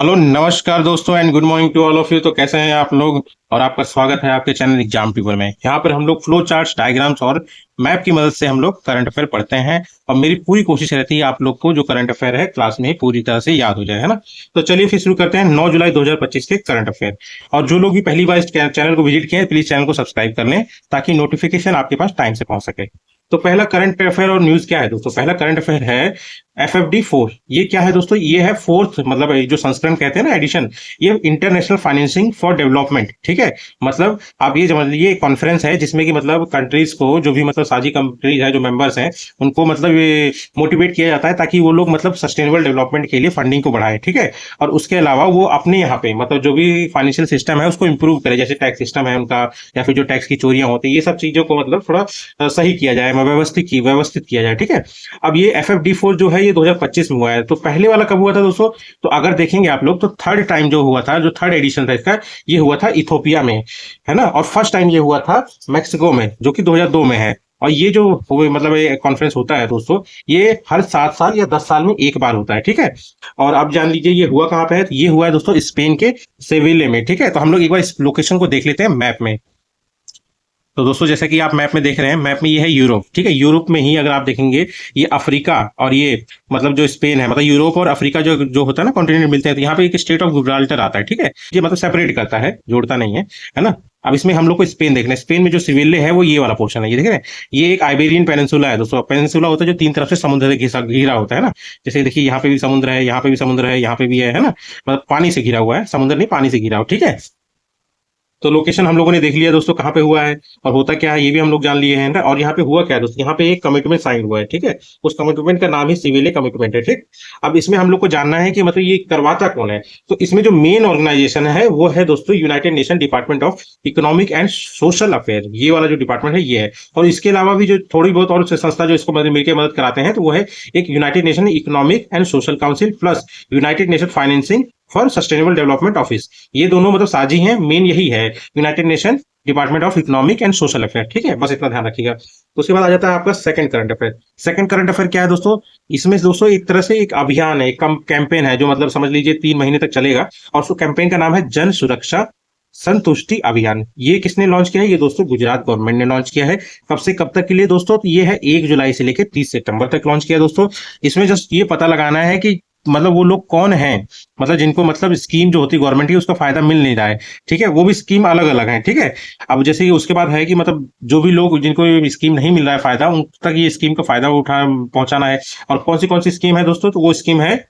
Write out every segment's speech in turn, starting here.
Hello नमस्कार दोस्तों and good morning to all of you. तो कैसे हैं आप लोग? और आपका स्वागत है आपके चैनल एग्जाम ट्यूबर में। यहाँ पर हम लोग फ्लो चार्ट्स, डायग्राम्स और मैप की मदद से हम लोग करंट अफेयर पढ़ते हैं। और मेरी पूरी कोशिश रहती है आप लोग को जो करंट अफेयर है क्लास में ही पूरी तरह से याद हो जाए, है ना। तो चलिए फिर शुरू करते हैं 9 जुलाई 2025 के करंट अफेयर। और जो लोग भी पहली बार इस चैनल को विजिट किए हैं प्लीज चैनल को सब्सक्राइब कर लें ताकि नोटिफिकेशन आपके पास टाइम से पहुंच सके। तो पहला करंट अफेयर और न्यूज क्या है दोस्तों? पहला करंट अफेयर है FFD4। ये क्या है दोस्तों? ये है फोर्थ, मतलब जो संस्करण कहते हैं ना, एडिशन। ये इंटरनेशनल फाइनेंसिंग फॉर डेवलपमेंट, ठीक है। मतलब आप ये समझ लीजिए कॉन्फ्रेंस है जिसमें कि मतलब कंट्रीज को, जो भी मतलब साझी कंट्रीज है, जो मेंबर्स हैं, उनको मतलब ये मोटिवेट किया जाता है ताकि वो लोग मतलब सस्टेनेबल डेवलपमेंट के लिए फंडिंग को बढ़ाए, ठीक है। और उसके अलावा वो अपने यहाँ पे मतलब जो भी फाइनेंशियल सिस्टम है उसको इंप्रूव करे, जैसे टैक्स सिस्टम है उनका, या फिर जो टैक्स की चोरियां होती है, ये सब चीजों को मतलब थोड़ा सही किया जाए, व्यवस्थित किया जाए, ठीक है। अब ये FFD4 जो है ये 2025 में हुआ है। तो पहले वाला कब हुआ था दोस्तों? तो अगर देखेंगे आप लोग तो थर्ड टाइम जो हुआ था, जो थर्ड एडिशन था इसका, ये हुआ था इथोपिया में, है ना। और फर्स्ट टाइम ये हुआ था मैक्सिको में, जो कि 2002 में है। और ये जो मतलब ये कॉन्फ्रेंस होता है दोस्तों, ये हर 7 साल या 10 साल में एक बार होता है, ठीक है। और अब जान लीजिए ये हुआ कहाँ पे है। ये हुआ है दोस्तों स्पेन के सेविले में, ठीक है। तो हम लोग एक बार इस लोकेशन को देख लेते हैं मैप में। तो दोस्तों जैसा कि आप मैप में देख रहे हैं, मैप में ये है यूरोप, ठीक है। यूरोप में ही अगर आप देखेंगे ये अफ्रीका और ये मतलब जो स्पेन है, मतलब यूरोप और अफ्रीका जो जो होता है ना, कॉन्टिनेंट मिलते हैं, तो यहाँ पे एक स्टेट ऑफ गिब्राल्टर आता है, ठीक है। ये मतलब सेपरेट करता है, जोड़ता नहीं है ना। अब इसमें हम लोग को स्पेन देखना है। स्पेन में जो सिविले है वो ये वाला पोर्शन है, ये देख रहे हैं। ये एक आइबेरियन पेनिनसुला है दोस्तों। पेनिनसुला होता है जो 3 तरफ से समुद्र से घिरा होता है ना। जैसे देखिए यहाँ पे भी समुद्र है, यहाँ पे भी समुद्र है, यहाँ पे भी है ना। मतलब पानी से घिरा हुआ है, समुद्र नहीं, पानी से घिरा हुआ, ठीक है। तो लोकेशन हम लोगों ने देख लिया दोस्तों कहाँ पे हुआ है और होता क्या है, ये भी हम लोग जान लिए हैं ना। और यहाँ पे हुआ क्या है दोस्तों? यहाँ पे एक कमिटमेंट साइन हुआ है, ठीक है। उस कमिटमेंट का नाम ही सिविल कमिटमेंट है, ठीक। अब इसमें हम लोग को जानना है कि मतलब ये करवाता कौन है। तो इसमें जो मेन ऑर्गेनाइजेशन है वो है दोस्तों United nation department of economic and social affair. ये वाला जो डिपार्टमेंट है ये है। और इसके अलावा भी जो थोड़ी बहुत और संस्था जो इसको मिलकर मदद कराते हैं, तो वो है एक United nation economic and social council plus United nation financing for sustainable development office. ये दोनों मतलब साझी हैं, मेन यही है, United nation department of economic and social affair, ठीक है। बस इतना ध्यान रखिएगा। तो उसके बाद आ जाता है आपका second current affair. Second current affair क्या है दोस्तों? इसमें दोस्तों एक तरह से एक अभियान है, एक कैंपेन है, जो मतलब समझ लीजिए 3 महीने तक चलेगा। और उस कैंपेन का नाम है जन सुरक्षा संतुष्टि अभियान। ये किसने लॉन्च किया है? ये दोस्तों गुजरात गवर्नमेंट ने लॉन्च किया है। कब से कब तक के लिए दोस्तों? तो ये है 1 जुलाई से लेकर 30 सितंबर तक लॉन्च किया दोस्तों। इसमें जस्ट ये पता लगाना है कि मतलब वो लोग कौन हैं, मतलब जिनको मतलब स्कीम जो होती है गवर्नमेंट की उसका फायदा मिल नहीं रहा है, ठीक है। वो भी स्कीम अलग अलग है, ठीक है। अब जैसे कि उसके बाद है कि मतलब जो भी लोग जिनको ये स्कीम नहीं मिल रहा है फायदा, उन तक ये स्कीम का फायदा पहुंचाना है। और कौन सी स्कीम है दोस्तों? तो वो स्कीम है,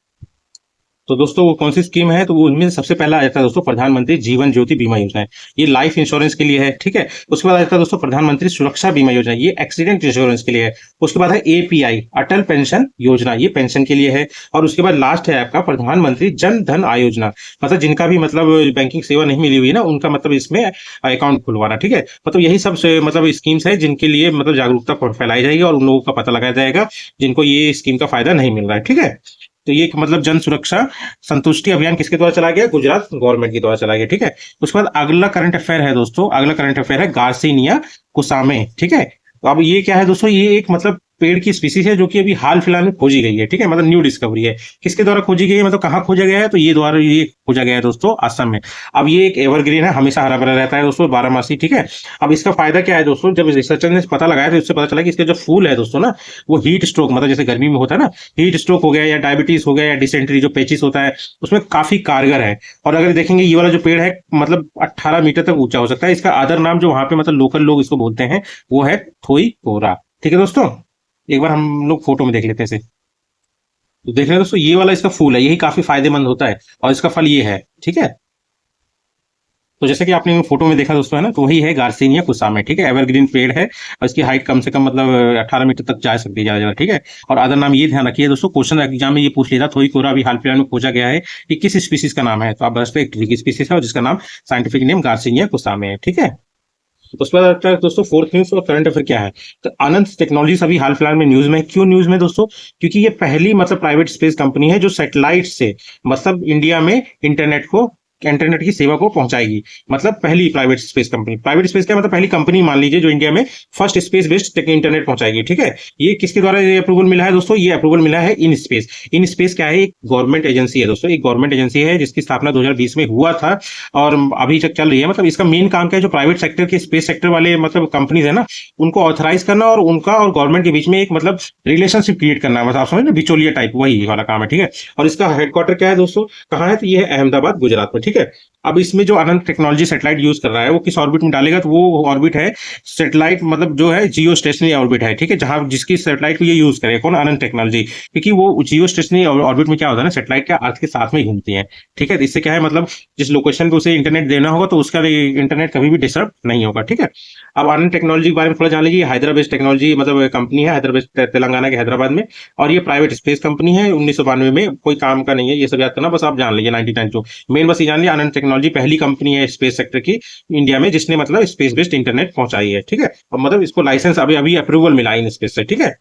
तो दोस्तों वो कौन सी स्कीम है? तो वो उनमें सबसे पहला आ जाता है दोस्तों प्रधानमंत्री जीवन ज्योति बीमा योजना है। ये लाइफ इंश्योरेंस के लिए है, ठीक है। उसके बाद आ जाता है दोस्तों प्रधानमंत्री सुरक्षा बीमा योजना, ये एक्सीडेंट इंश्योरेंस के लिए है। उसके बाद है API अटल पेंशन योजना, ये पेंशन के लिए है। और उसके बाद लास्ट है आपका प्रधानमंत्री जन धन आयोजना, मतलब जिनका भी मतलब बैंकिंग सेवा नहीं मिली हुई ना, उनका मतलब इसमें अकाउंट खुलवाना, ठीक है। मतलब यही सब मतलब स्कीम्स है जिनके लिए मतलब जागरूकता फैलाई जाएगी और उन लोगों का पता लगाया जाएगा जिनको ये स्कीम का फायदा नहीं मिल रहा है, ठीक है। तो ये मतलब जन सुरक्षा संतुष्टि अभियान किसके द्वारा चला गया? गुजरात गवर्नमेंट के द्वारा चला गया, ठीक है। उसके बाद अगला करंट अफेयर है दोस्तों, अगला करंट अफेयर है गार्सिनिया कुसामे, ठीक है। तो अब ये क्या है दोस्तों? ये एक मतलब पेड़ की स्पीसीज है जो कि अभी हाल फिलहाल में खोजी गई है, ठीक है। मतलब न्यू डिस्कवरी है। किसके द्वारा खोजी गई है, मतलब कहाँ खोजा गया है? तो ये द्वारा ये खोजा गया है दोस्तों असम में। अब ये एक एवरग्रीन है, हमेशा हरा भरा रहता है दोस्तों, 12 मासी, ठीक है। अब इसका फायदा क्या है दोस्तों? जब रिसर्चर ने पता लगाया तो इससे पता चला कि इसके जो फूल है दोस्तों ना, वो हीट स्ट्रोक, मतलब जैसे गर्मी में होता है ना, हीट स्ट्रोक हो गया या डायबिटीज हो गया या डिसेंट्री जो पेचिस होता है, उसमें काफी कारगर है। और अगर देखेंगे ये वाला जो पेड़ है मतलब 18 मीटर तक ऊंचा हो सकता है। इसका अदर नाम जो वहां पे मतलब लोकल लोग इसको बोलते हैं वो है थोई कोरा, ठीक है दोस्तों। एक बार हम लोग फोटो में देख लेते हैं इसे। तो देख रहे हैं दोस्तों, ये वाला इसका फूल है, यही काफी फायदेमंद होता है। और इसका फल ये है, ठीक है। तो जैसे कि आपने फोटो में देखा दोस्तों, है ना, तो वही है गार्सिनिया कुसामे, ठीक है। एवरग्रीन पेड़ है और इसकी हाइट कम से कम मतलब 18 मीटर तक जा सकती है, ज्यादा ज्यादा, ठीक है। और अदर नाम ये ध्यान रखिए दोस्तों, क्वेश्चन एग्जाम में ये पूछ लेता, थोई कोरा अभी हाल फिलहाल में खोजा गया है कि किस स्पीसीज का नाम है। तो आप बस एक ट्री की स्पीसीज है और जिसका नाम साइंटिफिक नेम गार्सिनिया कुसामे है, ठीक है। उसके बाद आता है दोस्तों फोर्थ न्यूज और करंट अफेयर क्या है। तो अनंत टेक्नोलॉजीज अभी हाल फिलहाल में न्यूज में। क्यों न्यूज में दोस्तों? क्योंकि ये पहली मतलब प्राइवेट स्पेस कंपनी है जो सैटेलाइट से मतलब इंडिया में इंटरनेट को इंटरनेट की सेवा को पहुंचाएगी। मतलब पहली private space company, private space क्या मतलब पहली कंपनी मान लीजिए जो इंडिया में फर्स्ट स्पेस बेस्ड इंटरनेट पहुंचाएगी। ठीक है, ये किसके द्वारा ये अप्रूवल मिला है दोस्तों? ये अप्रूवल मिला है इन स्पेस। इन स्पेस क्या है? एक गवर्नमेंट एजेंसी है दोस्तों, एक गवर्नमेंट एजेंसी है जिसकी स्थापना 2020 में हुआ था और अभी तक चल रही है। मतलब इसका मेन काम क्या है? जो प्राइवेट सेक्टर के स्पेस सेक्टर वाले मतलब कंपनीज है ना, उनको ऑथराइज करना और उनका और गवर्नमेंट के बीच में एक मतलब रिलेशनशिप क्रिएट करना है। मतलब आप समझ ना, बिचौलिया टाइप, वही वाला काम है। ठीक है, और इसका हेडक्वार्टर क्या है दोस्तों, कहाँ है? तो ये है अहमदाबाद, गुजरात में। ठीक है, अब इसमें जो अनंत टेक्नोलॉजी सैटेलाइट यूज कर रहा है वो किस ऑर्बिट में डालेगा? तो वो ऑर्बिट है सैटेलाइट मतलब जो है जियो स्टेशनरी ऑर्बिट है। ठीक है, जहां जिसकी सैटेलाइट को ये यूज करे कौन? अनंत टेक्नोलॉजी। क्योंकि वो जियो स्टेशनरी ऑर्बिट में क्या होता है ना, सैटेलाइट क्या अर्थ के साथ में घूमती है। ठीक है, तो इससे क्या है मतलब जिस लोकेशन पे उसे इंटरनेट देना होगा तो उसका इंटरनेट कभी भी डिस्टर्ब नहीं होगा। ठीक है, अब अनंत टेक्नोलॉजी के बारे में थोड़ा जान लीजिए। हैदराबाद टेक्नोलॉजी मतलब कंपनी है, हैदराबाद तेलंगाना के हैदराबाद में, और ये प्राइवेट स्पेस कंपनी है। 1992 में, कोई काम का नहीं है ये सब याद करना, बस आप जान लीजिए। 99 जो मेन बस ये जान लिया, अनंत टेक्नोलॉजी पहली कंपनी है स्पेस सेक्टर की इंडिया में जिसने मतलब स्पेस बेस्ड इंटरनेट पहुंचाई है। ठीक है, और मतलब इसको लाइसेंस अभी अभी अप्रूवल मिला इन स्पेस से। ठीक है,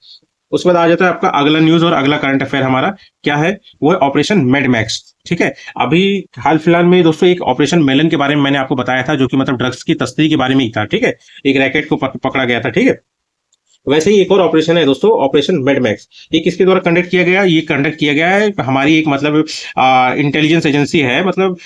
उसके बाद आ जाता है आपका अगला न्यूज और अगला करंट अफेयर हमारा क्या है? वो है ऑपरेशन मैडमैक्स। ठीक है, अभी हाल फिलहाल में दोस्तों एक ऑपरेशन मेलन के बारे में मैंने आपको बताया था, जो कि मतलब ड्रग्स की तस्करी के बारे में ही था। ठीक है, एक रैकेट को पकड़ा गया था। ठीक है, वैसे ही एक और ऑपरेशन है दोस्तों, ऑपरेशन मेडमैक्स। ये किसके द्वारा कंडक्ट किया गया? ये कंडक्ट किया गया है हमारी एक मतलब इंटेलिजेंस एजेंसी है, मतलब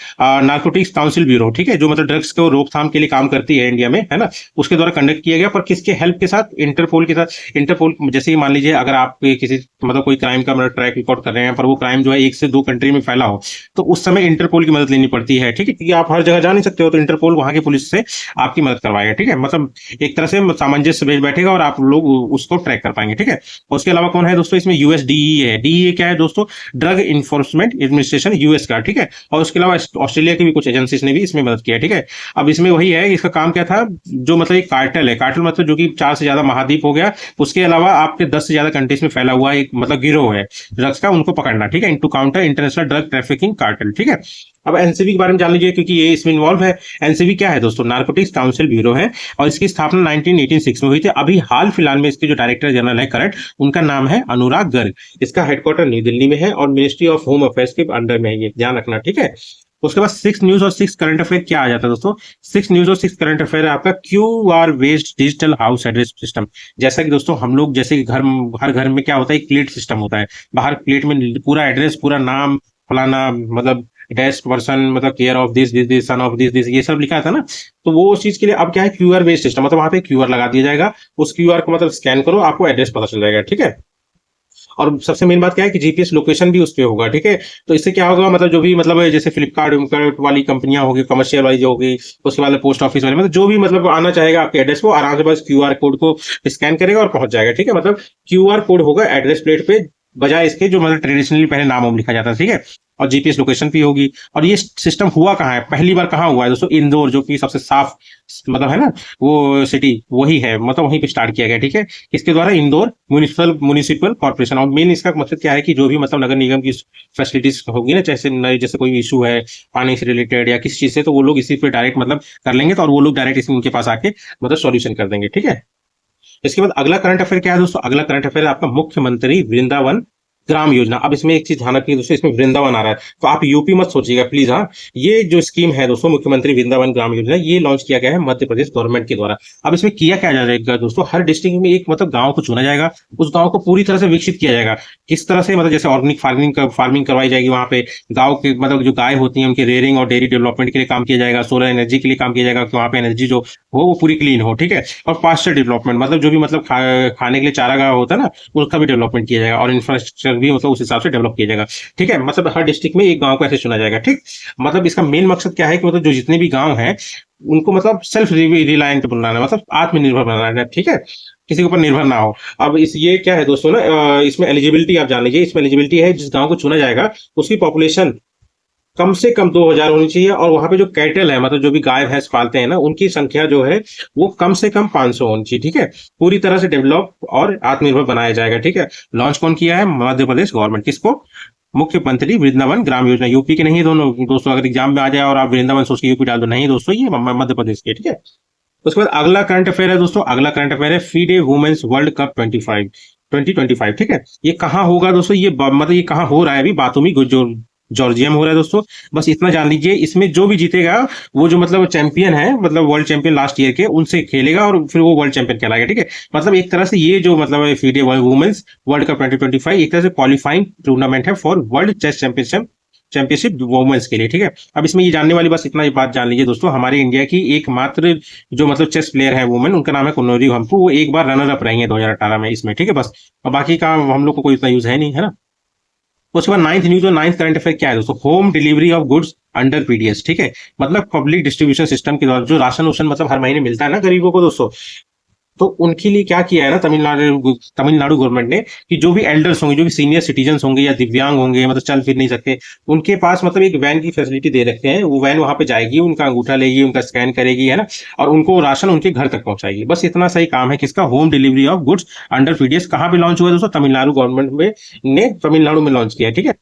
नार्कोटिक्स काउंसिल ब्यूरो। ठीक है, जो मतलब ड्रग्स को रोकथाम के लिए काम करती है इंडिया में, है ना, उसके द्वारा कंडक्ट किया गया। पर किसके हेल्प के साथ? इंटरपोल के साथ। इंटरपोल जैसे मान लीजिए अगर आप किसी मतलब कोई क्राइम का मतलब ट्रैक रिकॉर्ड कर रहे हैं, पर वो क्राइम जो है 1 से 2 कंट्री में फैला हो, तो उस समय इंटरपोल की मदद लेनी पड़ती है। ठीक है, क्योंकि आप हर जगह जा नहीं सकते हो, तो इंटरपोल वहां की पुलिस से आपकी मदद करवाएगा। ठीक है, मतलब एक तरह से सामंजस्य बैठेगा और आप लोग उसको ट्रैक कर पाएंगे। ठीक है, उसके अलावा कौन है दोस्तों? इसमें यूएसडीई है। डीई क्या है दोस्तों? ड्रग इन्फोर्समेंट एडमिनिस्ट्रेशन, यूएस का। ठीक है, और उसके अलावा ऑस्ट्रेलिया की भी कुछ एजेंसीज ने भी इसमें मदद किया। ठीक है, अब इसमें वही है, इसका काम क्या था? जो मतलब एक कार्टेल है, कार्टेल मतलब जो कि 4 से ज्यादा महाद्वीप हो गया, उसके अलावा आपके 10 से ज्यादा कंट्रीज में फैला हुआ एक मतलब गिरोह है ड्रग्स का, उनको पकड़ना। ठीक है, to counter international drug trafficking cartel. ठीक है, अब एनसीबी के बारे में जान लीजिए क्योंकि ये इसमें इन्वॉल्व है। एनसीबी क्या है दोस्तों? नार्कोटिक्स काउंसिल ब्यूरो है और इसकी स्थापना 1986 में हुई थी। अभी हाल फिलहाल में इसके जो डायरेक्टर जनरल है करंट, उनका नाम है अनुराग गर्ग। इसका हेडक्वार्टर न्यू दिल्ली में है और मिनिस्ट्री ऑफ होम अफेयर्स के अंडर में है, ये ध्यान रखना। ठीक है, उसके बाद 6 न्यूज और 6 करंट अफेयर क्या आ जाता है दोस्तों? 6 न्यूज और 6 करंट अफेयर है आपका QR based digital house address system. जैसा कि दोस्तों हम लोग जैसे घर, हर घर में क्या होता है? एक प्लेट सिस्टम होता है, बाहर प्लेट में पूरा एड्रेस, पूरा नाम, फलाना मतलब डेस्क पर्सन, मतलब care of this this this, son of this this, ये सब लिखा था ना। तो वो उस चीज के लिए अब क्या है? क्यूआर बेस्ड सिस्टम, मतलब वहां पे क्यूआर लगा दिया जाएगा, उस क्यूआर को मतलब स्कैन करो, आपको एड्रेस पता चल जाएगा। ठीक है, और सबसे मेन बात क्या है कि जीपीएस लोकेशन भी उस पे होगा। ठीक है, तो इससे क्या होगा? मतलब जो भी मतलब जैसे फ्लिपकार्ट वाली कंपनियां होगी, कमर्शियल वाली जो होगी, उसके बाद पोस्ट ऑफिस वाली, मतलब जो भी मतलब आना चाहेगा आपके एड्रेस को, आराम से बस क्यूआर कोड को स्कैन करेगा और पहुंच जाएगा। ठीक है, मतलब क्यूआर कोड होगा एड्रेस प्लेट पे, बजाय इसके जो मतलब ट्रेडिशनली पहले नाम वाम लिखा जाता है। ठीक है, और जीपीएस लोकेशन भी होगी। और ये सिस्टम हुआ कहाँ है? पहली बार कहाँ हुआ है दोस्तों? इंदौर, जो कि सबसे साफ मतलब है ना वो सिटी, वही है, मतलब वहीं पे स्टार्ट किया गया। ठीक है, किसके द्वारा? Indore municipal corporation. और मेन इसका मकसद क्या है कि जो भी मतलब नगर निगम की फैसिलिटीज होगी ना, जैसे कोई इशू है पानी से रिलेटेड या किसी चीज से, तो वो लोग इसी पे डायरेक्ट मतलब कर लेंगे, तो और वो लोग डायरेक्ट इसी उनके पास आके मतलब सॉल्यूशन कर देंगे। ठीक है, इसके बाद अगला करंट अफेयर क्या है दोस्तों? अगला करंट अफेयर है आपका मुख्यमंत्री वृंदावन ग्राम योजना। अब इसमें एक चीज ध्यान रखिए दोस्तों, इसमें वृंदावन आ रहा है, तो आप यूपी मत सोचिएगा प्लीज। हाँ, ये जो स्कीम है दोस्तों, मुख्यमंत्री वृंदावन ग्राम योजना, ये लॉन्च किया गया है मध्य प्रदेश गवर्नमेंट के द्वारा। अब इसमें किया क्या जाएगा दोस्तों? हर डिस्ट्रिक्ट में एक मतलब गांव को चुना जाएगा, उस गांव को पूरी तरह से विकसित किया जाएगा। किस तरह से? मतलब जैसे ऑर्गेनिक फार्मिंग करवाई जाएगी वहां पे, गांव के मतलब जो गाय होती है उनकी रेयरिंग और डेयरी डेवलपमेंट के लिए काम किया जाएगा, सोलर एनर्जी के लिए काम किया जाएगा कि वहां पे एनर्जी जो हो वो पूरी क्लीन हो। ठीक है, और पास्चर डेवलपमेंट, मतलब जो भी मतलब खाने के लिए चारागाह होता है ना, उसका भी डेवलपमेंट किया जाएगा, और इंफ्रास्ट्रक्चर भी मतलब उस हिसाब से डेवलप किया जाएगा। ठीक है, मतलब हर डिस्ट्रिक्ट में एक गांव को ऐसे चुना जाएगा। ठीक, मतलब इसका मेन मकसद क्या है कि मतलब जो जितने भी गांव हैं उनको मतलब सेल्फ रिलायंट बनाना, मतलब आत्मनिर्भर बनाना है। ठीक है, किसी के ऊपर निर्भर ना हो। अब इस ये क्या है दोस्तों ना, इसमें एलिजिबिलिटी आप जान लीजिए। इसमें एलिजिबिलिटी है जिस गांव को चुना जाएगा उसकी पॉपुलेशन कम से कम 2000 होनी चाहिए, और वहां पे जो कैटल है मतलब जो भी गाय भैंस पालते हैं ना, उनकी संख्या जो है वो कम से कम 500 होनी चाहिए। ठीक है, पूरी तरह से डेवलप और आत्मनिर्भर बनाया जाएगा। ठीक है, लॉन्च कौन किया है? मध्य प्रदेश गवर्नमेंट। किसको? मुख्यमंत्री वृंदावन ग्राम योजना। यूपी के नहीं है दोनों दोस्तों, अगर एग्जाम में आ जाए और आप वृंदावन सोच के यूपी डाल दो, नहीं दोस्तों, ये मध्य प्रदेश के। ठीक है, उसके बाद अगला करंट अफेयर है दोस्तों, अगला करंट अफेयर है फीडे वुमेन्स वर्ल्ड कप 2025। ठीक है, ये कहाँ होगा दोस्तों? ये मतलब ये कहाँ हो रहा है? अभी बातूमी जो जॉर्जिया में हो रहा है दोस्तों। बस इतना जान लीजिए, इसमें जो भी जीतेगा वो जो मतलब चैंपियन है, मतलब वर्ल्ड चैंपियन लास्ट ईयर के, उनसे खेलेगा और फिर वो वर्ल्ड चैंपियन कहलाएगा, ठीक है। मतलब एक तरह से ये जो मतलब फीडे वुमेन्स वर्ल्ड कप 2025 एक तरह से क्वालिफाइंग टूर्नामेंट है for world chess championship women's के लिए, ठीक है। अब इसमें ये जानने वाली बस इतना ही बात जान लीजिए दोस्तों, हमारे इंडिया की एकमात्र जो मतलब चेस प्लेयर है वुमेन, उनका नाम है कुन्नूरी हम्पू। वो एक बार रनर अप रही है 2018 में इसमें, ठीक है बस। और बाकी का हम लोग को कोई इतना यूज है नहीं, है ना। उसके बाद नाइन्थ न्यूज और नाइन्थ करंट अफेयर क्या है दोस्तों, home delivery of goods under PDS, ठीक है। मतलब पब्लिक डिस्ट्रीब्यूशन सिस्टम के द्वारा जो राशन उशन मतलब हर महीने मिलता है ना गरीबों को दोस्तों, तो उनके लिए क्या किया है ना तमिलनाडु गवर्नमेंट ने, कि जो भी एल्डर्स होंगे, जो भी सीनियर सिटीजन होंगे या दिव्यांग होंगे, मतलब चल फिर नहीं सकते, उनके पास मतलब एक वैन की फैसिलिटी दे रखते हैं। वो वैन वहां पे जाएगी, उनका अंगूठा लेगी, उनका स्कैन करेगी, है ना, और उनको राशन उनके घर तक पहुंचाएगी। बस इतना सही काम है किसका, home delivery of goods under PDS. कहाँ पे लॉन्च हुआ है दोस्तों, तमिलनाडु गवर्नमेंट में ने तमिलनाडु में लॉन्च किया है, ठीक है।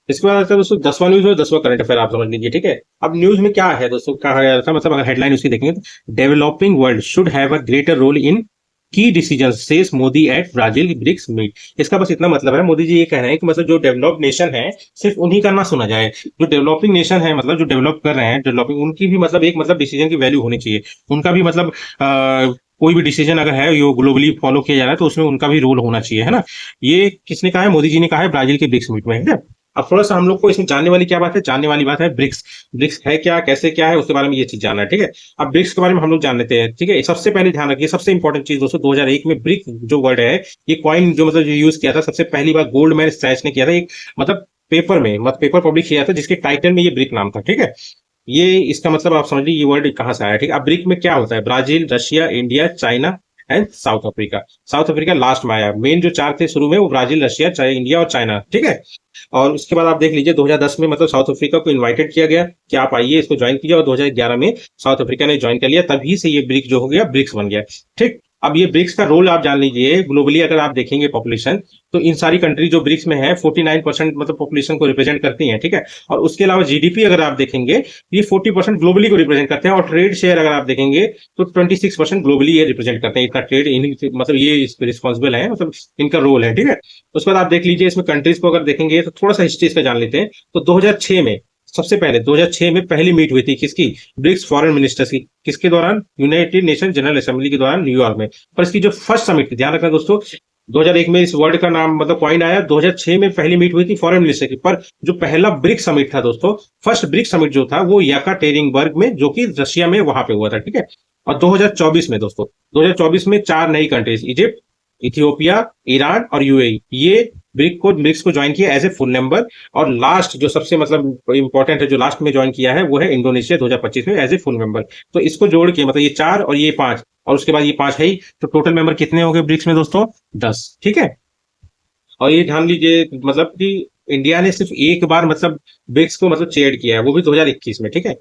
इसके बाद आता है दोस्तों 10वां न्यूज और 10वां करंट अफेयर, आप समझ लीजिए, ठीक है। अब न्यूज में क्या है दोस्तों, कहा गया था, मतलब अगर हेडलाइन उसकी देखेंगे तो, developing world should have a greater role in key decision says Modi at Brazil BRICS meet. इसका बस इतना मतलब है, मोदी जी ये कह रहे हैं कि मतलब जो डेवलप्ड नेशन है सिर्फ उन्हीं का ना सुना जाए, जो डेवलपिंग नेशन है, मतलब जो डेवलप कर रहे हैं डेवलपिंग, उनकी भी मतलब एक मतलब डिसीजन की वैल्यू होनी चाहिए। उनका भी मतलब कोई भी डिसीजन अगर है जो ग्लोबली फॉलो किया जा रहा है तो उसमें उनका भी रोल होना चाहिए, है ना। ये किसने कहा है, मोदी जी ने कहा है ब्राजील के ब्रिक्स मीट में, है ना। अब थोड़ा सा हम लोग को इसमें जानने वाली क्या बात है, जानने वाली बात है ब्रिक्स। ब्रिक्स है क्या, कैसे क्या है, उसके बारे में ये चीज जानना है, ठीक है। अब ब्रिक्स के बारे में हम लोग जान लेते हैं, ठीक है। सबसे पहले ध्यान रखिए, सबसे इंपॉर्टेंट चीज दोस्तों, 2001 में ब्रिक जो वर्ड है, ये कॉइन जो मतलब जो यूज किया था सबसे पहली बार गोल्डमैन सैच ने किया था, एक मतलब पेपर में, मतलब पेपर पब्लिश किया था जिसके टाइटल में ये ब्रिक नाम था, ठीक है। ये इसका मतलब आप समझ लीजिए ये वर्ड कहाँ से आया, ठीक है। अब ब्रिक में क्या होता है, Brazil, Russia, India, China and south Africa. South Africa last में आया, मेन जो चार थे शुरू में वो ब्राजील, रशिया, इंडिया और चाइना, ठीक है। और उसके बाद आप देख लीजिए 2010 में मतलब साउथ अफ्रीका को इनवाइटेड किया गया कि आप आइए इसको ज्वाइन कीजिए, और 2011 में साउथ अफ्रीका ने ज्वाइन कर लिया, तभी से ये ब्रिक्स जो हो गया ब्रिक्स बन गया, ठीक। अब ये ब्रिक्स का रोल आप जान लीजिए, ग्लोबली अगर आप देखेंगे पॉपुलेशन, तो इन सारी कंट्री जो ब्रिक्स में है 49% मतलब पॉपुलेशन को रिप्रेजेंट करती हैं, ठीक है। और उसके अलावा जीडीपी अगर आप देखेंगे, ये 40% ग्लोबली को रिप्रेजेंट करते हैं, और ट्रेड शेयर अगर आप देखेंगे तो 26% ग्लोबली ये रिप्रेजेंट करते हैं। इनका ट्रेड मतलब ये रिस्पॉन्सिबल है, मतलब इनका रोल है, ठीक है। उसके बाद आप देख लीजिए इसमें कंट्रीज को अगर देखेंगे तो थोड़ा सा हिस्ट्री इसका जान लेते हैं। तो 2006 में सबसे पहले 2006 में पहली मीट हुई थी किसकी, ब्रिक्स फॉरेन मिनिस्टर्स की, किसके दौरान, यूनाइटेड नेशन जनरल असेंबली के दौरान न्यूयॉर्क में। पर इसकी जो फर्स्ट समिट थी, ध्यान रखना दोस्तों, 2001 में इस वर्ड का नाम मतलब कॉइन आया, 2006 में पहली मीट हुई थी फॉरेन मिनिस्टर की। पर जो पहला ब्रिक्स समिट था दोस्तों, फर्स्ट ब्रिक्स समिट जो था वो यकाटेरिनबर्ग में, जो कि रशिया में, वहां पे हुआ था, ठीक है। और 2024 में दोस्तों, 2024 में 4 नई कंट्रीज, इजिप्ट, इथियोपिया, ईरान और यूएई, ये ब्रिक्स को ज्वाइन किया एज ए फुल मेंबर। और लास्ट जो सबसे मतलब इंपॉर्टेंट है, जो लास्ट में ज्वाइन किया है, वो है इंडोनेशिया 2025 में एज ए फुल मेंबर। तो इसको जोड़ के मतलब ये 4 और ये 5 और उसके बाद ये 5 है ही, तो टोटल मेंबर कितने हो गए ब्रिक्स में दोस्तों, 10, ठीक है। और ये ध्यान लीजिए मतलब कि इंडिया ने सिर्फ एक बार मतलब ब्रिक्स को मतलब चेयर किया है, वो भी 2021 में, ठीक है।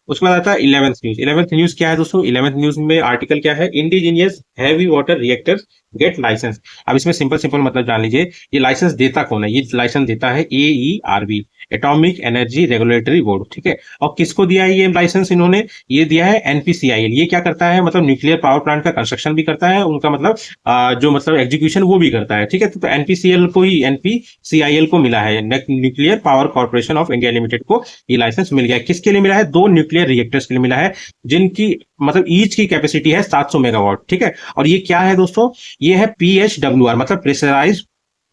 उसके बाद आता है 11th न्यूज। 11th न्यूज क्या है दोस्तों, 11th न्यूज में आर्टिकल क्या है, indigenous heavy water reactors get licence. अब इसमें सिंपल सिंपल मतलब जान लीजिए, ये लाइसेंस देता कौन है, ये लाइसेंस देता है AERB, atomic energy regulatory board, ठीक है। और किसको दिया है ये लाइसेंस इन्होंने, ये दिया है NPCIL। ये क्या करता है, मतलब न्यूक्लियर पावर प्लांट का कंस्ट्रक्शन भी करता है, उनका मतलब जो मतलब एग्जीक्यूशन वो भी करता है, ठीक है। तो NPCIL को मिला है, nuclear power corporation of India limited को ये लाइसेंस मिल गया। किसके लिए मिला है, 2 न्यूक्लियर रिएक्टर्स के लिए मिला है, जिनकी मतलब ईच की कैपेसिटी है 700 मेगावाट, ठीक है। और ये क्या है दोस्तों, ये है PHWR, मतलब प्रेशराइज्ड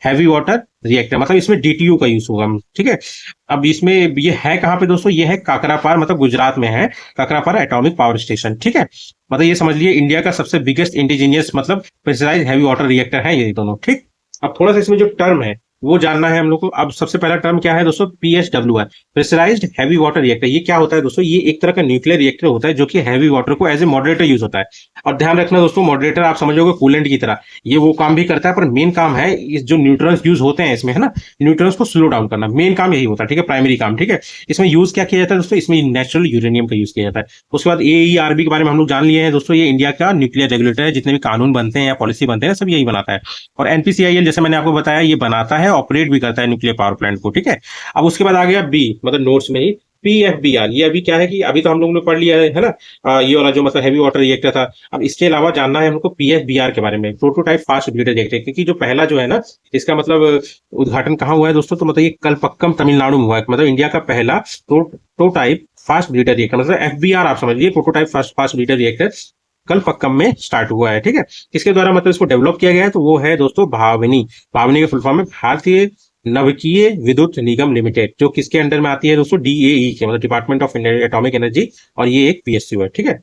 हैवी वाटर रिएक्टर, मतलब इसमें DTU का यूज होगा, ठीक है। अब इसमें ये है कहां पे दोस्तों, ये है काकरापार, मतलब गुजरात में है काकरापार एटॉमिक पावर स्टेशन, ठीक है। मतलब ये समझ लिए इंडिया का सबसे बिगेस्ट इंडिजीनियस मतलब प्रेशराइज्ड हैवी वाटर रिएक्टर है ये दोनों, ठीक। अब थोड़ा सा इसमें जो टर्म है वो जानना है हम लोग को। अब सबसे पहला टर्म क्या है दोस्तों, PHWR, pressurised heavy water reactor. ये क्या होता है दोस्तों, ये एक तरह का न्यूक्लियर रिएक्टर होता है जो कि हैवी वाटर को एज ए मॉडरेटर यूज होता है। और ध्यान रखना दोस्तों, मॉडरेटर आप समझोगे कूलेंट की तरह, ये वो काम भी करता है, पर मेन काम है इस जो न्यूट्रॉन्स यूज होते हैं इसमें, है ना, न्यूट्रॉन्स को स्लो डाउन करना, मेन काम यही होता है, ठीक है, प्राइमरी काम, ठीक है। इसमें यूज क्या किया जाता है दोस्तों, इसमें नेचुरल यूरेनियम का यूज किया जाता है। उसके बाद AERB के बारे में हम लोग जान लिए हैं दोस्तों, ये इंडिया का न्यूक्लियर रेगुलेटर है, जितने भी कानून बनते हैं या पॉलिसी बनते हैं सब यही बनाता है। और NPCIL जैसे मैंने आपको बताया, ये बनाता है, ऑपरेट भी करता है न्यूक्लियर पावर प्लांट को, ठीक है। अब उसके बाद आ गया B, मतलब नोट्स में ही, PFBR, ये अभी क्या है कि अभी तो हम लोगों ने पढ़ लिया है ना, ये वाला जो मतलब हैवी वाटर रिएक्टर था। अब इसके अलावा जानना है हमको PFBR के बारे में, प्रोटोटाइप फास्ट ब्रीडर रिएक्टर, क्योंकि जो पहला जो है ना, इसका मतलब उद्घाटन कहाँ हुआ है दोस्तों, तो मतलब ये कलपक्कम तमिलनाडु में हुआ है। मतलब इंडिया का पहला प्रोटोटाइप फास्ट ब्रीडर रिएक्टर, मतलब FBR आप समझ लीजिए, prototype fast breeder reactor Kalpakkam में स्टार्ट हुआ है। ठीक है, किसके द्वारा मतलब इसको डेवलप किया गया है, तो वो है दोस्तों भाविनी। भाविनी के फुल फॉर्म है भारतीय नवकीय विद्युत निगम लिमिटेड, जो किसके अंडर में आती है दोस्तों, DAE के, मतलब डिपार्टमेंट ऑफ एटॉमिक एनर्जी, और ये एक PSU है। ठीक है,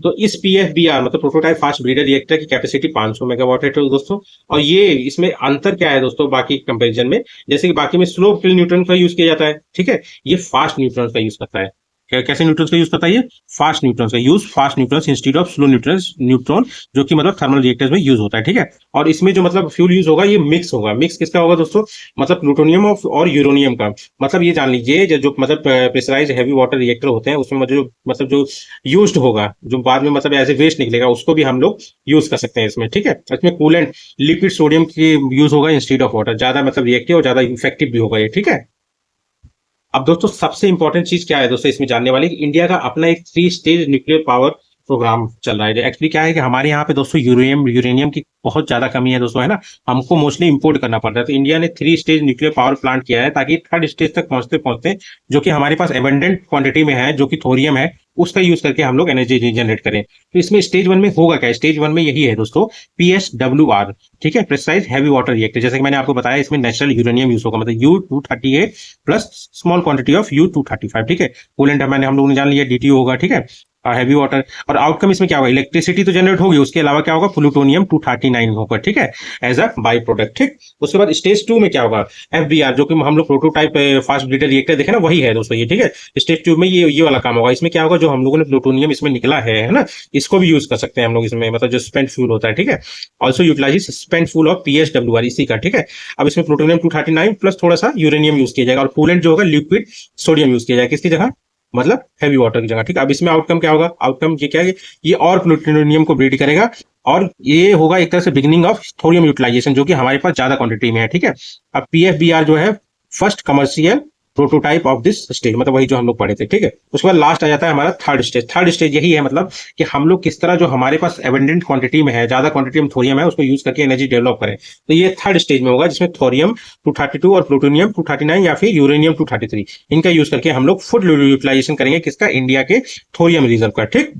तो इस PFBR मतलब प्रोटोटाइप फास्ट ब्रीडर रिएक्टर की कैपेसिटी 500 मेगावाट है तो दोस्तों। और ये इसमें अंतर क्या है दोस्तों बाकी कंपैरिजन में, जैसे कि बाकी में स्लो किल न्यूट्रॉन का यूज किया जाता है, ठीक है, ये फास्ट न्यूट्रॉन का यूज करता है। कैसे न्यूट्रॉन्स का यूज करता है, ये फास्ट न्यूट्रॉन्स का use, fast neutrons instead of slow neutron, जो कि मतलब थर्मल रिएक्टर्स में यूज होता है। ठीक है, और इसमें जो मतलब फ्यूल यूज होगा ये मिक्स होगा। मिक्स किसका होगा दोस्तों, मतलब प्लूटोनियम और यूरेनियम का। मतलब ये जान लीजिए जो मतलब प्रेशराइज हैवी वाटर रिएक्टर होते हैं उसमें जो यूज्ड होगा, जो बाद में मतलब एज ए वेस्ट निकलेगा, उसको भी हम लोग यूज कर सकते हैं इसमें। ठीक है, इसमें कूलेंट लिक्विड सोडियम की यूज होगा इंस्टीड ऑफ वाटर, ज्यादा मतलब रिएक्टिव और ज्यादा इफेक्टिव भी होगा ये। ठीक है, अब दोस्तों सबसे इंपॉर्टेंट चीज क्या है दोस्तों इसमें जानने वाली, कि इंडिया का अपना एक 3 स्टेज न्यूक्लियर पावर प्रोग्राम चल रहा है। एक्चुअली क्या है कि हमारे यहाँ पे दोस्तों यूरेनियम की बहुत ज्यादा कमी है दोस्तों, है ना, हमको मोस्टली इंपोर्ट करना पड़ता है। तो इंडिया ने 3 स्टेज न्यूक्लियर पावर प्लांट किया है, ताकि थर्ड स्टेज तक पहुंचते पहुंचते, जो कि हमारे पास एबंडेंट क्वांटिटी में है, जो कि थोरियम है, उसका यूज करके हम लोग एनर्जी जनरेट करें। तो इसमें स्टेज 1 में होगा क्या, स्टेज 1 में यही है दोस्तों, PSWR। ठीक है, प्रेशराइज हैवी वाटर रिएक्टर, जैसे कि मैंने आपको बताया, इसमें नेचुरल यूरेनियम यूज होगा, मतलब U-238 plus small quantity of U-235। ठीक है, कूलेंट मैंने हम लोगों ने जान लिया DTO होगा। ठीक है, हैवी वाटर, और आउटकम इसमें क्या होगा, इलेक्ट्रिसिटी तो जनरेट होगी, उसके अलावा क्या होगा, प्लूटोनियम 239 होगा। ठीक है, एज अ बाई प्रोडक्ट। ठीक, उसके बाद स्टेज 2 में क्या होगा, FBR, जो कि हम लोग प्रोटोटाइप फास्ट ब्रीडर रिएक्टर देखे ना, वही है दोस्तों ये। ठीक है, स्टेज 2 में ये वाला काम होगा। इसमें क्या होगा, जो हम लोगों ने प्लूटोनियम इसमें निकला है ना, इसको भी यूज कर सकते हैं हम लोग इसमें, मतलब जो स्पेंट फ्यूल होता है। ठीक है, also utilise spent fuel of PSWR इसी का। ठीक है, अब इसमें प्लूटोनियम 239 प्लस थोड़ा सा यूरेनियम यूज किया जाएगा, और कूलेंट जो होगा लिक्विड सोडियम यूज किया जाएगा, किसकी जगह, मतलब हैवी वाटर की जगह। ठीक है, अब इसमें आउटकम क्या होगा, आउटकम ये क्या है, ये और प्लूटोनियम को ब्रीड करेगा, और ये होगा एक तरह से बिगिनिंग ऑफ थोरियम यूटिलाइजेशन, जो कि हमारे पास ज्यादा क्वांटिटी में है। ठीक है, अब PFBR जो है first commercial prototype of this stage, मतलब वही जो हम लोग पढ़े थे। ठीक है, उसके बाद लास्ट आ जाता है हमारा थर्ड स्टेज। थर्ड स्टेज यही है, मतलब कि हम लोग किस तरह जो हमारे पास एबंडेंट क्वांटिटी में है, ज्यादा क्वांटिटी में थोरियम है, उसको यूज करके एनर्जी डेवलप करें। तो ये थर्ड स्टेज में होगा, जिसमें थोरियम 232 और प्लूटोनियम 239 या फिर यूरेनियम 233, इनका यूज करके हम लोग फुल यूटिलाइजेशन करेंगे, किसका, इंडिया के थोरियम रिजर्व का। ठीक,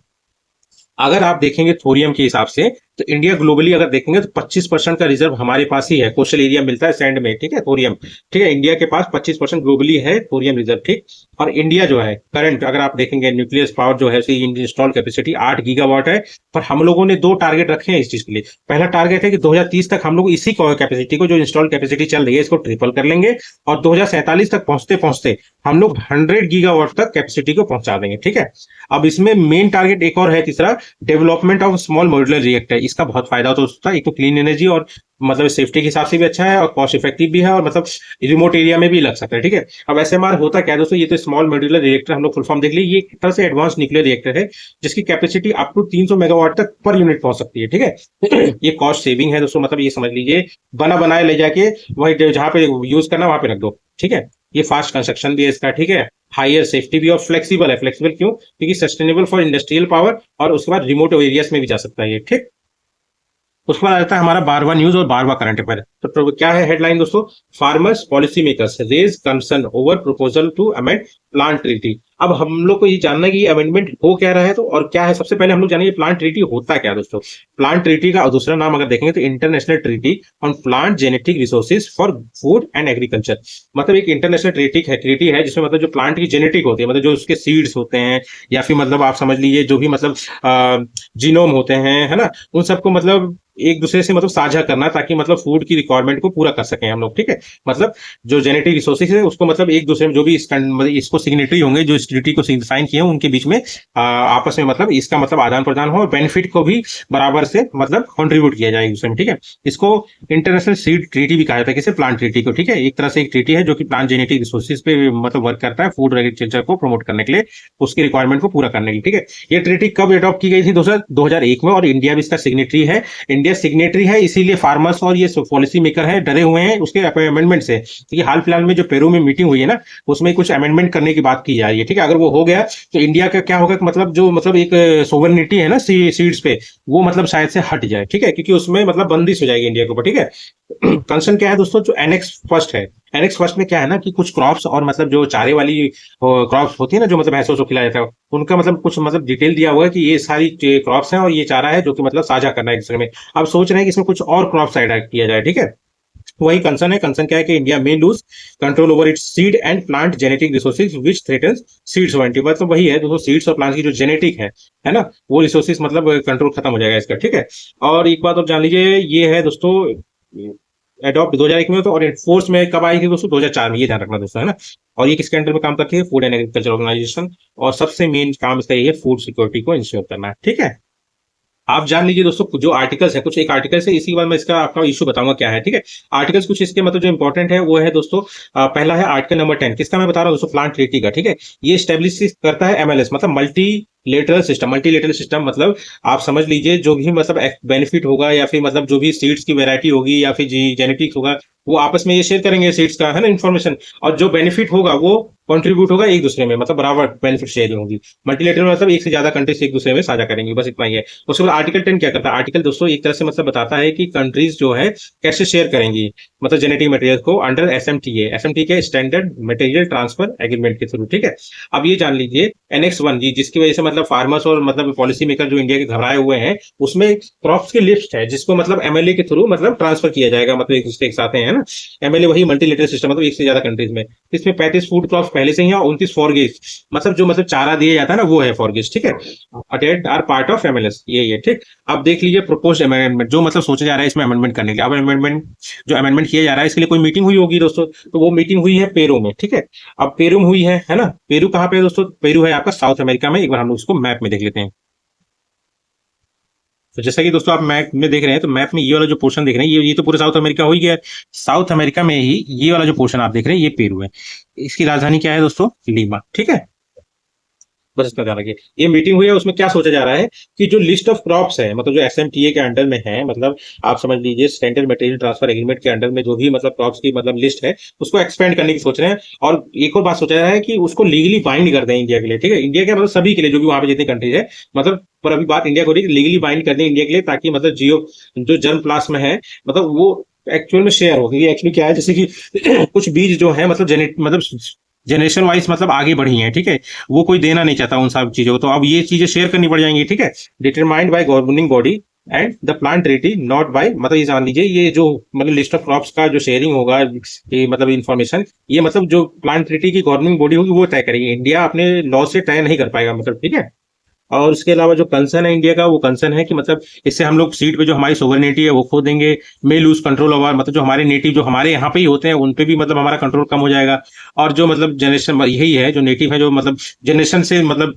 अगर आप देखेंगे थोरियम के हिसाब से, तो इंडिया ग्लोबली अगर देखेंगे तो 25% का रिजर्व हमारे पास ही है, कोस्टल एरिया मिलता है सैंड में। ठीक है, थोरियम। ठीक है, इंडिया के पास 25% ग्लोबली है थोरियम रिजर्व। ठीक, और इंडिया जो है करंट अगर आप देखेंगे न्यूक्लियस पावर जो है उसकी इंस्टॉल कैपेसिटी 8 गीगावाट है। पर हम लोगों ने 2 टारगेट रखे हैं इस चीज के लिए। पहला टारगेट है कि 2030 तक हम लोग इसी कैपेसिटी को, जो इंस्टॉल कैपेसिटी चल रही है, इसको ट्रिपल कर लेंगे, और 2047 तक पहुंचते पहुंचते हम लोग 100 गीगावाट तक कैपेसिटी को पहुंचा देंगे। ठीक है, अब इसमें मेन टारगेट एक और है, तीसरा, development of small modular reactor. इसका बहुत फायदा होता है, एक तो क्लीन एनर्जी और मतलब सेफ्टी के हिसाब से भी अच्छा है, और कॉस्ट इफेक्टिव भी है, और मतलब रिमोट एरिया में भी लग सकता है। ठीक है, अब SMR होता क्या है दोस्तों, ये तो स्मॉल मॉड्यूलर रिएक्टर हम लोग फुल फॉर्म देख लीजिए, ये एक तरह से एडवांस न्यूक्लियर रिएक्टर है, जिसकी कैपेसिटी अप टू 300 मेगावाट तक पर यूनिट पहुंच सकती है। ठीक है, ये कॉस्ट सेविंग है दोस्तों, मतलब ये समझ लीजिए बना बनाए ले जाके वही जहां पे यूज करना वहां पे रख दो। ठीक है, ये फास्ट कंस्ट्रक्शन भी है इसका। ठीक है, हायर सेफ्टी भी, और फ्लेक्सिबल है। फ्लेक्सिबल क्यों, क्योंकि सस्टेनेबल फॉर इंडस्ट्रियल पावर, और उसके बाद रिमोट एरियाज में भी जा सकता है ये। ठीक, उसके बाद आता है हमारा 12वां न्यूज और 12वां करंट अफेयर। तो क्या है हेडलाइन दोस्तों, farmers policy makers raise concern over proposal to amend plant treaty. अब हम लोग को ये जानना है कि ये अमेंडमेंट हो क्या रहा है, तो और क्या है। सबसे पहले हम लोग जानेंगे प्लांट ट्रीटी होता क्या है दोस्तों। प्लांट ट्रीटी का दूसरा नाम अगर देखेंगे तो international treaty on plant genetic resources for food and agriculture. मतलब एक इंटरनेशनल ट्रीटी है जिसमें मतलब जो प्लांट की जेनेटिक होती है, मतलब जो उसके सीड्स होते हैं, या फिर मतलब आप समझ लीजिए जो भी मतलब जीनोम होते हैं, है ना, उन सबको मतलब एक दूसरे से मतलब साझा करना, ताकि मतलब फूड की रिक्वायरमेंट को पूरा कर सकें हम लोग। ठीक है, मतलब जो जेनेटिक रिसोर्सेज है उसको मतलब एक दूसरे में जो भी मतलब इसको सिग्नेटरी होंगे, जो इस ट्रीटी को साइन किए हैं उनके बीच में आपस में मतलब इसका मतलब आदान प्रदान हो और बेनिफिट को भी बराबर से मतलब कंट्रीब्यूट किया जाए एक दूसरे में, ठीक है। इसको इंटरनेशनल सीड ट्रीटी भी कहा जाता है, किसे, प्लांट ट्रीटी को, ठीक है। एक तरह से एक ट्रीटी है जो कि प्लांट जेनेटिक रिसोर्सेज पे मतलब वर्क करता है फूड एग्रीकल्चर को प्रमोट करने के लिए, उसकी रिक्वायरमेंट को पूरा करने के लिए, ठीक है। ये ट्रीटी कब अडॉप्ट की गई थी? 2001 में, और इंडिया भी इसका सिग्नेटरी है। इंडिया सिग्नेटरी है, इसीलिए फार्मर्स और ये पॉलिसी मेकर है डरे हुए हैं उसके अमेंडमेंट से, क्योंकि हाल फिलहाल में जो पेरू में मीटिंग हुई है ना, उसमें कुछ अमेंडमेंट करने की बात की जा रही है, ठीक है। अगर वो हो गया तो इंडिया का क्या होगा, मतलब जो मतलब एक सोवरेनिटी है ना सीड्स पे, वो मतलब शायद से हट जाए, ठीक है, क्योंकि उसमें मतलब बंदिश हो जाएगी इंडिया के ऊपर, ठीक है। कंसर्न क्या है दोस्तों, जो एनेक्स फर्स्ट है, एनेक्स फर्स्ट में क्या है ना कि कुछ क्रॉप्स और मतलब जो चारे वाली क्रॉप्स होती है ना, जो मतलब भैंसों को खिलाया जाता है, उनका मतलब कुछ मतलब डिटेल दिया हुआ है कि ये सारी क्रॉप्स हैं और ये चारा है जो कि मतलब साझा करना है एक दूसरे में। अब सोच रहे हैं कि इसमें कुछ और क्रॉप्स ऐड किया जाए, ठीक है। वही कंसर्न है। कंसर्न क्या है कि इंडिया में lose control over its seed and plant genetic resources which threatens seed sovereignty. मतलब वही है दोस्तों, सीड्स और प्लांट की जो जेनेटिक है ना, वो रिसोर्सेज मतलब कंट्रोल खत्म हो जाएगा इसका, ठीक है। और एक बात और जान लीजिए, ये है दोस्तों एडॉप्ट 2001 में, तो और फोर्स में कब आई थी दोस्तों? 2004 में, ये ध्यान रखना दोस्तों, है ना। और ये किसके अंडर में काम करती है? Food and agriculture organisation. और सबसे मेन काम इसका ये है फूड सिक्योरिटी को इंश्योर करना है, ठीक है। आप जान लीजिए दोस्तों, जो आर्टिकल्स है, कुछ एक आर्टिकल्स है, इसी के बाद मैं इसका आपका इशू बताऊंगा क्या है, ठीक है। आर्टिकल्स कुछ इसके मतलब जो इंपॉर्टेंट है वो है दोस्तों, पहला है आर्टिकल नंबर 10, किसका मैं बता रहा हूँ दोस्तों? प्लांट ट्रीटी का, ठीक है। ये स्टेब्लिश करता है एमएलएस, मतलब मल्टीलेटरल सिस्टम। मल्टीलेटरल सिस्टम मतलब आप समझ लीजिए, जो भी मतलब बेनिफिट होगा या फिर मतलब जो भी सीड्स की वेरायटी होगी या फिर जेनेटिक्स होगा, वो आपस में ये शेयर करेंगे सीड्स का, है ना, इन्फॉर्मेशन। और जो बेनिफिट होगा वो कंट्रीब्यूट होगा एक दूसरे में, मतलब बराबर बेनिफिट शेयरिंग होगी। मल्टीलेटरल मतलब एक से ज्यादा कंट्रीज एक दूसरे में साझा करेंगे, बस इतना ही है। उसके बाद आर्टिकल 10 क्या करता है? आर्टिकल दोस्तों एक तरह से मतलब बताता है कि कंट्रीज जो है कैसे शेयर करेंगी मतलब जेनेटिक मटेरियल को under SMTA. SMTA standard material transfer agreement के थ्रू, ठीक है। अब ये जान लीजिए एनेक्स 1 जी, जिसकी वजह से मतलब फार्मर्स और मतलब पॉलिसी मेकर जो इंडिया के घबराए हुए हैं, उसमें क्रॉप्स की लिस्ट है जिसको मतलब एमएलए के थ्रू मतलब ट्रांसफर किया जाएगा, मतलब एक दूसरे के साथ है ना। एमएलए वही मल्टीलेटरल सिस्टम, मतलब एक से ज्यादा कंट्रीज में। इसमें 35 फूड क्रॉप्स पहले से ही है और 29 फॉरगेज, मतलब जो मतलब चारा दिया जाता है ना, वो है फॉरगेज, ठीक है। अटेड आर पार्ट ऑफ एमएलएस, ये ठीक। अब देख लीजिए प्रोपोज्ड अमेंडमेंट, जो मतलब सोचा जा रहा है इसमें अमेंडमेंट करने के लिए। अब अमेंडमेंट जो अमेंडमेंट किया जा रहा है, इसके लिए कोई मीटिंग हुई होगी दोस्तों, तो वो मीटिंग हुई है पेरू में, ठीक है। अब पेरू में हुई है ना। पेरू कहाँ पे है दोस्तों? पेरू है आपका साउथ अमेरिका में। एक बार हम लोग इसको मैप में देख लेते हैं। तो जैसा कि दोस्तों आप मैप में देख रहे हैं, तो मैप में ये वाला जो पोर्शन देख रहे हैं, ये तो पूरा साउथ अमेरिका हो ही गया है। साउथ अमेरिका में ही ये वाला जो पोर्शन आप देख रहे हैं, ये पेरू है। इसकी राजधानी क्या है दोस्तों? लीमा, ठीक है। बस इतना ध्यान रखिए। ये मीटिंग हुई है, उसमें क्या सोचा जा रहा है कि जो लिस्ट ऑफ क्रॉप्स है, मतलब जो एसएमटीए के अंडर में है, मतलब आप समझ लीजिए स्टैंडर्ड मटेरियल ट्रांसफर एग्रीमेंट के अंडर में जो भी मतलब क्रॉप्स की मतलब लिस्ट है, उसको एक्सपेंड करने की सोच रहे हैं। और एक और बात सोचा जा रहा है कि उसको लीगली बाइंड कर दें इंडिया के लिए, ठीक है। इंडिया के मतलब सभी के लिए, जो भी वहां पे जितनी कंट्रीज है, मतलब पर अभी बात इंडिया को रही, लीगली बाइंड कर दें इंडिया के लिए, ताकि मतलब जो जर्म प्लास में है, मतलब वो एक्चुअल में शेयर हो। क्योंकि एक्चुअली क्या है, जैसे कि कुछ बीज जो है मतलब मतलब जनरेशन वाइज मतलब आगे बढ़ी है, ठीक है। वो कोई देना नहीं चाहता उन सब चीजों को, तो अब ये चीजें शेयर करनी पड़ जाएंगी, ठीक है। Determined by governing body and the plant treaty, not by, मतलब ये जान लीजिए, ये जो मतलब लिस्ट ऑफ क्रॉप्स का जो शेयरिंग होगा, ये मतलब इन्फॉर्मेशन, ये मतलब जो प्लांट ट्रीटी की गवर्निंग बॉडी होगी वो तय करेगी। इंडिया अपने लॉ से तय नहीं कर पाएगा, मतलब, ठीक है। और उसके अलावा जो कंसर्न है इंडिया का, वो कंसर्न है कि मतलब इससे हम लोग सीट पे जो हमारी सोवरेनिटी है वो खो देंगे। मे लूज कंट्रोल ओवर, मतलब जो हमारे नेटिव जो हमारे यहाँ पे ही होते हैं उन पे भी मतलब हमारा कंट्रोल कम हो जाएगा। और जो मतलब जनरेशन यही है, जो नेटिव है, जो मतलब जनरेशन से मतलब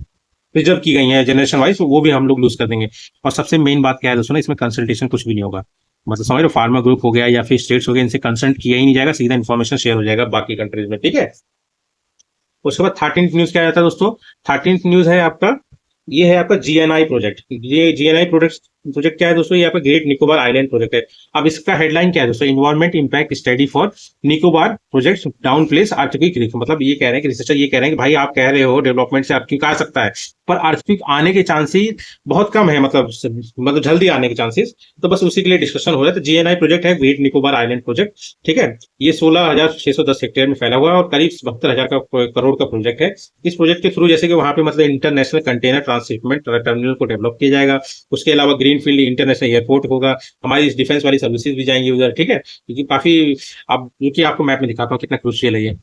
प्रिजर्व की गई है जनरेशन वाइज, वो भी हम लोग लूज कर देंगे। और सबसे मेन बात क्या है दोस्तों ना, इसमें कंसल्टेशन कुछ भी नहीं होगा। मतलब समझ लो, फार्मर ग्रुप हो गया या फिर स्टेट्स हो गए, इनसे कंसल्ट किया ही नहीं जाएगा, सीधा इन्फॉर्मेशन शेयर हो जाएगा बाकी कंट्रीज में, ठीक है। उसके बाद 13th न्यूज क्या रहता है दोस्तों? 13th न्यूज है आपका, ये है आपका जीएनआई प्रोजेक्ट। ये जीएनआई प्रोजेक्ट क्या है दोस्तों? ये आपका ग्रेट निकोबार आइलैंड प्रोजेक्ट है। अब इसका हेडलाइन क्या है दोस्तों? Environment impact study for Nicobar project down place earthquake risk. मतलब ये कह रहे हैं कि रिसर्चर ये कह रहे हैं कि भाई आप कह रहे हो डेवलपमेंट से अर्थक्वेक आ सकता है, पर अर्थक्वेक आने के चांसेस बहुत कम है, मतलब जल्दी आने के चांसेस। तो बस उसी के लिए डिस्कशन हो रहा है। तो जीएनआई प्रोजेक्ट है ग्रेट निकोबार आइलैंड प्रोजेक्ट, ठीक है। ये 16,610 हेक्टेयर में फैला हुआ है और करीब 72,000 करोड़ का प्रोजेक्ट है। इस प्रोजेक्ट के थ्रू जैसे कि वहां पे मतलब इंटरनेशनल कंटेनर ट्रांसशिपमेंट टर्मिनल को डेवलप किया जाएगा। उसके अलावा ग्रीन फील्ड इंटरनेशनल एयरपोर्ट होगा। हमारी डिफेंस वाली सर्विसेज भी जाएंगी उधर, ठीक है। क्योंकि काफी, अब क्योंकि आपको मैप में दिखाता हूँ कितना क्रूशियल है ये।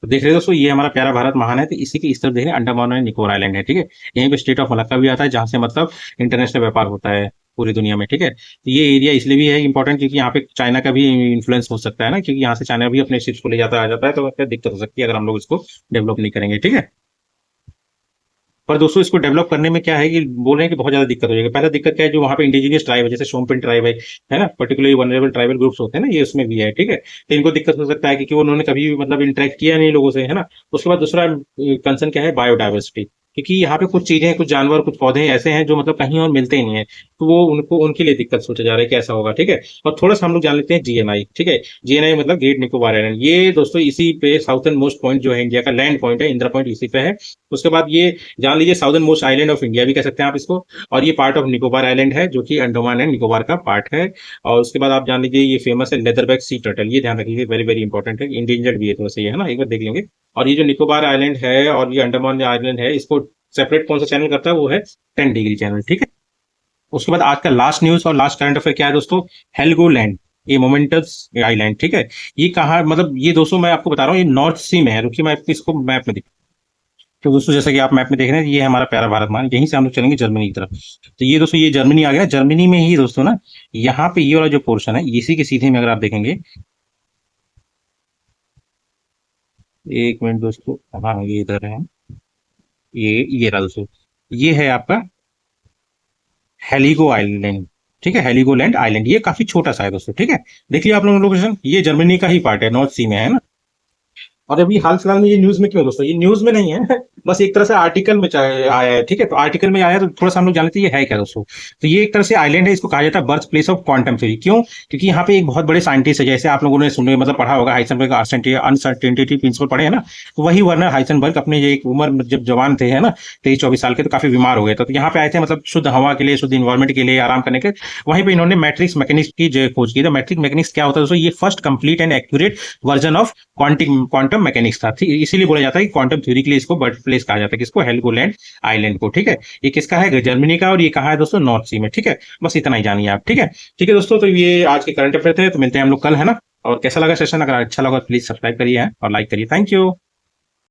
तो देख रहे हो दोस्तों, ये हमारा प्यारा भारत महान है, तो इसी की इस तरफ देख रहे हैं अंडमान और निकोबार आइलैंड है, ठीक है। यहीं पे स्टेट ऑफ मलक्का भी आता है, जहां से मतलब इंटरनेशनल व्यापार होता है पूरी दुनिया में, ठीक है। तो ये एरिया इसलिए भी है इंपॉर्टेंट क्योंकि यहाँ पे चाइना का भी इन्फ्लुएंस हो सकता है ना, क्योंकि यहाँ से चाइना भी अपने शिप्स को ले जाता आ जाता है, तो क्या दिक्कत हो सकती है अगर हम लोग इसको डेवलप नहीं करेंगे, ठीक है। पर दोस्तों इसको डेवलप करने में क्या है कि बोल रहे हैं कि बहुत ज्यादा दिक्कत हो जाएगी। पहला दिक्कत क्या है, जो वहाँ पे इंडिजिनियस ट्राइब है, जैसे शोम्पेन ट्राइब है ना, पर्टिकुलरली वनरेबल ट्राइबल ग्रुप्स होते हैं ना, ये उसमें भी है, ठीक है। तो इनको दिक्कत हो सकता है क्योंकि उन्होंने कभी भी मतलब इंटरेक्ट किया नहीं लोगों से, है ना। उसके बाद दूसरा कंसर्न क्या है, बायोडाइवर्सिटी, क्योंकि यहाँ पे कुछ चीजें, कुछ जानवर, कुछ पौधे ऐसे हैं जो मतलब कहीं और मिलते ही नहीं है, तो वो उनको उनके लिए दिक्कत सोचा जा रहा है कि ऐसा होगा, ठीक है। और थोड़ा सा हम लोग जान लेते हैं जीएनआई, ठीक है। जीएनआई मतलब ग्रेट निकोबार आइलैंड, ये दोस्तों इसी पे साउथर्न मोस्ट पॉइंट जो है इंडिया का, लैंड पॉइंट है, इंदिरा पॉइंट इसी पे है। उसके बाद ये जान लीजिए southern most island of India भी कह सकते हैं आप इसको। और ये पार्ट ऑफ निकोबार आइलैंड है, जो कि अंडमान एंड निकोबार का पार्ट है। और उसके बाद आप जान लीजिए ये फेमस है लेदरबैक सी टर्टल, ये ध्यान रखिए, वेरी वेरी इंपॉर्टेंट है, इंडेंजर्ड भी है थोड़ा सा ये, है ना, एक बार देख लेंगे। और ये जो निकोबार आइलैंड है और ये अंडमान आइलैंड है, इसको सेपरेट कौन सा चैनल करता है, वो है 10 डिग्री चैनल, ठीक है। उसके बाद आज का लास्ट न्यूज और लास्ट करंट अफेयर क्या है दोस्तों, हेल्गोलैंड, ये मोमेंटस आइलैंड, ठीक है। ये कहाँ, मतलब ये दोस्तों मैं आपको बता रहा हूँ, ये नॉर्थ सी में है। रुकिए मैं इसको मैप में, तो दोस्तों जैसा कि आप मैप में देख रहे हैं, ये है हमारा प्यारा भारत मान, यहीं से हम लोग चलेंगे जर्मनी की तरफ। तो ये दोस्तों, ये जर्मनी आ गया। जर्मनी में ही दोस्तों ना, यहाँ पे ये वाला जो पोर्शन है, इसी के सीधे में अगर आप देखेंगे, एक मिनट दोस्तों, हाँ ये इधर है, ये रहा दोस्तों, ये है आपका हेलिगो आइलैंड, ठीक है, हेलिगोलैंड आइलैंड, ये काफी छोटा सा है दोस्तों, ठीक है। देखिए आप लोग लोकेशन, ये जर्मनी का ही पार्ट है, नॉर्थ सी में है ना। और अभी हाल फिलहाल में ये न्यूज में क्यों दोस्तों, ये न्यूज में नहीं है, बस एक तरह से आर्टिकल में आया है, ठीक है। तो आर्टिकल में आया तो थोड़ा सा हम लोग जान लेते हैं ये है क्या दोस्तों। तो ये एक तरह से आइलैंड है, इसको कहा जाता है birth place of quantum theory. क्यों? क्योंकि यहाँ पे एक बहुत बड़े साइंटिस्ट है, जैसे आप लोगों ने सुने मतलब पढ़ा होगा, हाइसेनबर्ग अनसर्टेनिटी प्रिंसिपल पढ़े हैं ना। तो वही वर्नर हाइसेनबर्ग अपने ये एक उम्र जब जवान थे, है ना, 23-24 साल के, तो काफी बीमार हो गए थे। तो यहाँ पे आए थे मतलब शुद्ध हवा के लिए, शुद्ध इन्वायरमेंट के लिए, आराम करने के। वहीं पे इन्होंने मैट्रिक्स मैकेनिक्स की खोज की। तो मैट्रिक्स मैकेनिक्स क्या होता है दोस्तों, ये first complete and accurate version of quantum mechanics था, इसीलिए बोला जाता है कि क्वांटम थ्योरी के लिए इसको बर्थ प्लेस कहा जाता है, किसको, हेल्गोलैंड आइलैंड को, ठीक है। ये किसका है, जर्मनी का, और ये कहा है दोस्तों, नॉर्थ सी में, ठीक है। बस इतना ही जानिए आप, ठीक है। ठीक है दोस्तों, तो ये आज के करंट अफेयर थे, तो मिलते हैं हम लोग कल, है ना। और कैसा लगा सेशन, अगर अच्छा लगा तो प्लीज सब्सक्राइब करिए और लाइक करिए। Thank you.